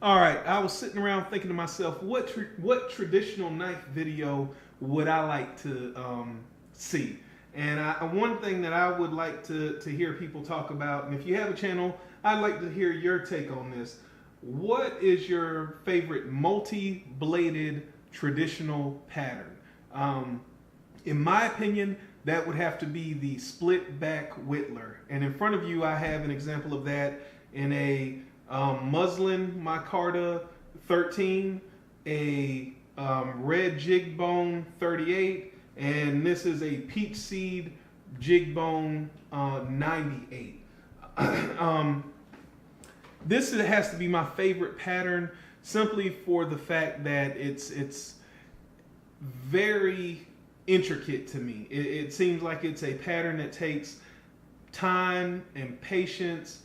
All right, I was sitting around thinking to myself, what traditional knife video would I like to see? And one thing that I would like to hear people talk about, and if you have a channel, I'd like to hear your take on this. What is your favorite multi-bladed traditional pattern? In my opinion, that would have to be the split back whittler. And in front of you, I have an example of that in a muslin micarta 13, a red jig bone 38, and this is a peach seed jig bone 98. This has to be my favorite pattern simply for the fact that it's very intricate to me. It seems like it's a pattern that takes time and patience,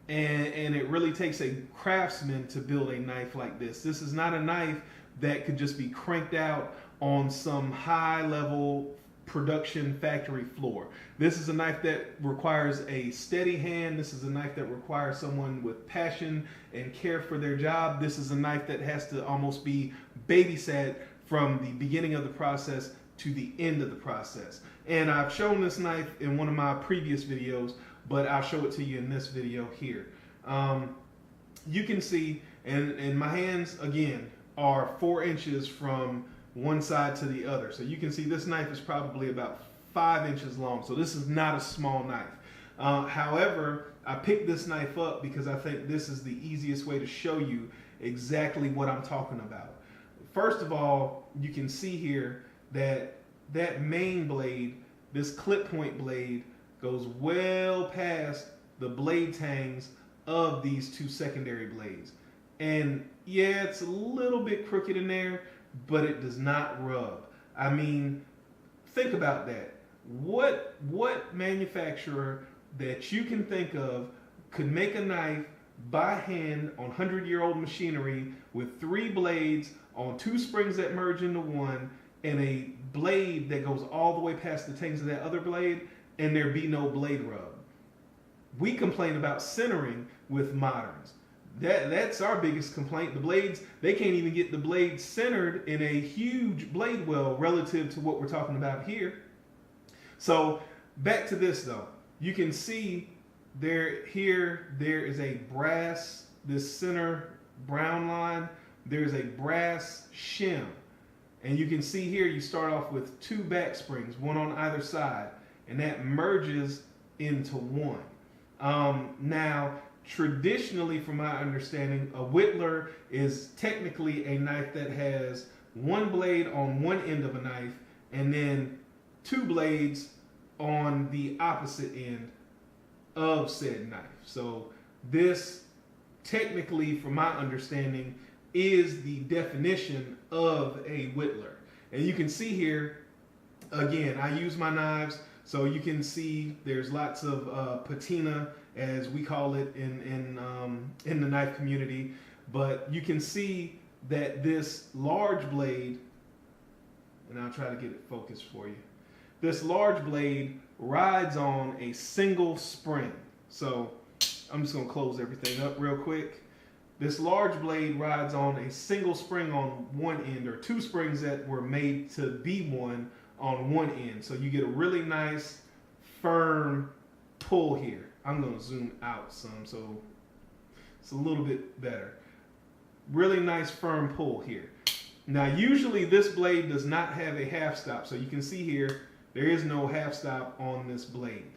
and it really takes a craftsman to build a knife like this. This is not a knife that could just be cranked out on some high level production factory floor. This is a knife that requires a steady hand. This is a knife that requires someone with passion and care for their job. This is a knife that has to almost be babysat from the beginning of the process to the end of the process. And I've shown this knife in one of my previous videos, but I'll show it to you in this video here. You can see, and my hands again are 4 inches from one side to the other. So you can see this knife is probably about 5 inches long. So this is not a small knife. However, I picked this knife up because I think this is the easiest way to show you exactly what I'm talking about. First of all, you can see here that that main blade, this clip point blade, goes well past the blade tangs of these two secondary blades. And yeah, it's a little bit crooked in there, but it does not rub. I mean, think about that. What manufacturer that you can think of could make a knife by hand on 100-year-old machinery with 3 blades on 2 springs that merge into one and a blade that goes all the way past the tangs of that other blade, and there be no blade rub? We complain about centering with moderns. That's our biggest complaint. The blades, they can't even get the blades centered in a huge blade well relative to what we're talking about here. So back to this though. You can see there is a brass, this center brown line, there's a brass shim. And you can see here you start off with 2 back springs, one on either side, and that merges into one. Now, traditionally, from my understanding, a whittler is technically a knife that has 1 blade on one end of a knife and then 2 blades on the opposite end of said knife. So this technically, from my understanding, is the definition of a whittler. And you can see here, again, I use my knives, so you can see there's lots of patina, as we call it in the knife community. But you can see that this large blade, and I'll try to get it focused for you. This large blade rides on a single spring. So I'm just gonna close everything up real quick. This large blade rides on a single spring on one end, or 2 springs that were made to be one on one end. So you get a really nice firm pull here. I'm going to zoom out some so it's a little bit better. Really nice firm pull here. Now usually this blade does not have a half stop. So you can see here, there is no half stop on this blade.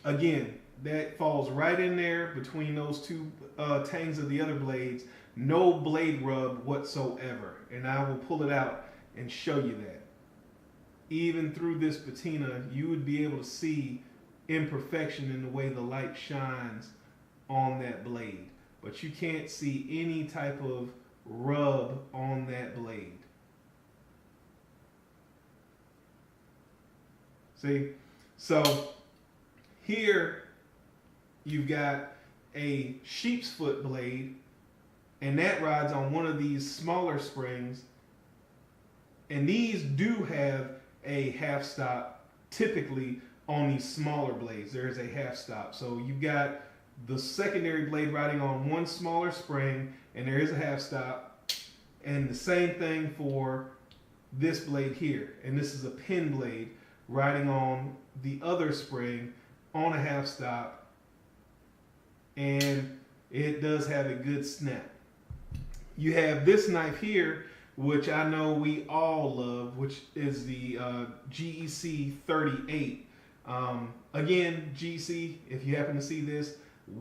Again, that falls right in there between those 2 tangs of the other blades. No blade rub whatsoever. And I will pull it out and show you that. Even through this patina, you would be able to see imperfection in the way the light shines on that blade. But you can't see any type of rub on that blade. See? So here you've got a sheep's foot blade, and that rides on one of these smaller springs, and these do have a half stop typically on these smaller blades. There is a half stop. So you've got the secondary blade riding on one smaller spring, and there is a half stop. And the same thing for this blade here. And this is a pin blade riding on the other spring on a half stop. And it does have a good snap. You have this knife here, which I know we all love, which is the GEC 38. Again, GEC, if you happen to see this,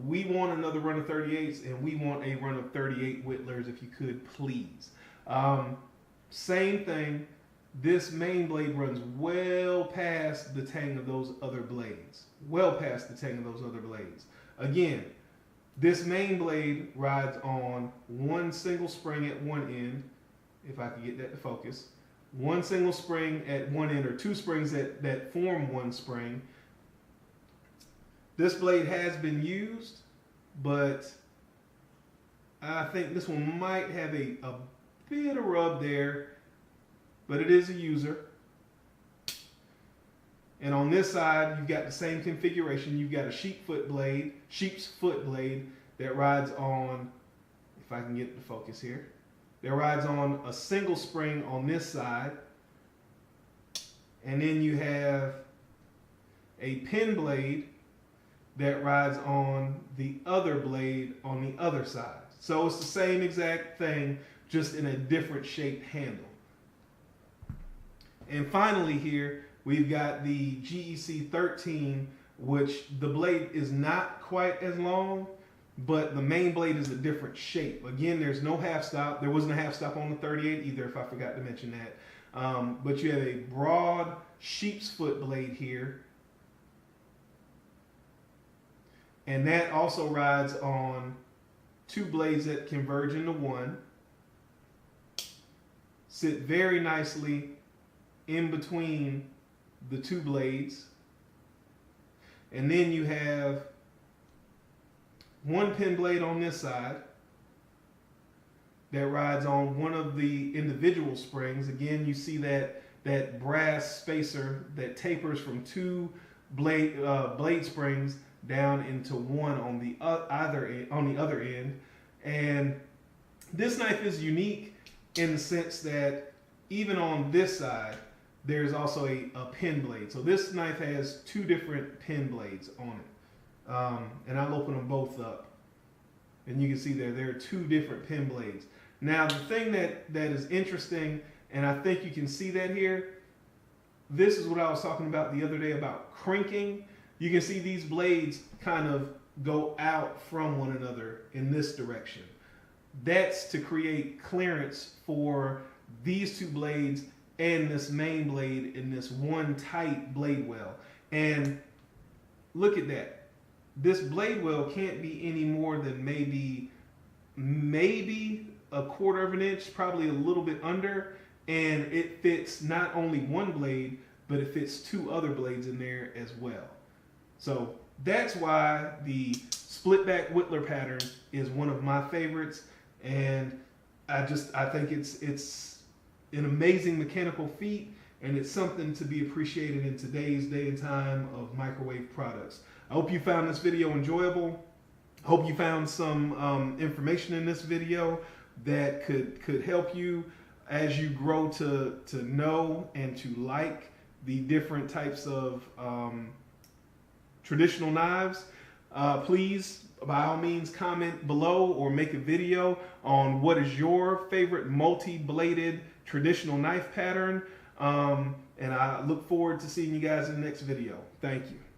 we want another run of 38s, and we want a run of 38 whittlers, if you could, please. Same thing. This main blade runs well past the tang of those other blades. Well past the tang of those other blades. Again, this main blade rides on one single spring at one end, if I could get that to focus. One single spring at one end, or two springs that form one spring. This blade has been used, but I think this one might have a bit of rub there, but it is a user. And on this side, you've got the same configuration. You've got a sheep's foot blade that rides on, if I can get the focus here, that rides on a single spring on this side. And then you have a pin blade that rides on the other blade on the other side. So it's the same exact thing, just in a different shaped handle. And finally here, we've got the GEC 13, which the blade is not quite as long, but the main blade is a different shape. Again, there's no half stop. There wasn't a half stop on the 38 either, if I forgot to mention that. But you have a broad sheep's foot blade here. And that also rides on two blades that converge into one. Sit very nicely in between the two blades. And then you have one pin blade on this side that rides on one of the individual springs. Again, you see that brass spacer that tapers from two blade springs down into one on the other end. And this knife is unique in the sense that even on this side, there's also a pin blade. So this knife has two different pin blades on it. And I'll open them both up. And you can see there are two different pin blades. Now, the thing that is interesting, and I think you can see that here, this is what I was talking about the other day about crinking. You can see these blades kind of go out from one another in this direction. That's to create clearance for these two blades and this main blade in this one tight blade well. And look at that. This blade well can't be any more than maybe a quarter of an inch, probably a little bit under, and it fits not only one blade, but it fits two other blades in there as well. So that's why the split back whittler pattern is one of my favorites, and I think it's an amazing mechanical feat, and it's something to be appreciated in today's day and time of microwave products. I hope you found this video enjoyable. I hope you found some information in this video that could help you as you grow to know and to like the different types of traditional knives. Please, by all means, comment below or make a video on what is your favorite multi-bladed traditional knife pattern. And I look forward to seeing you guys in the next video. Thank you.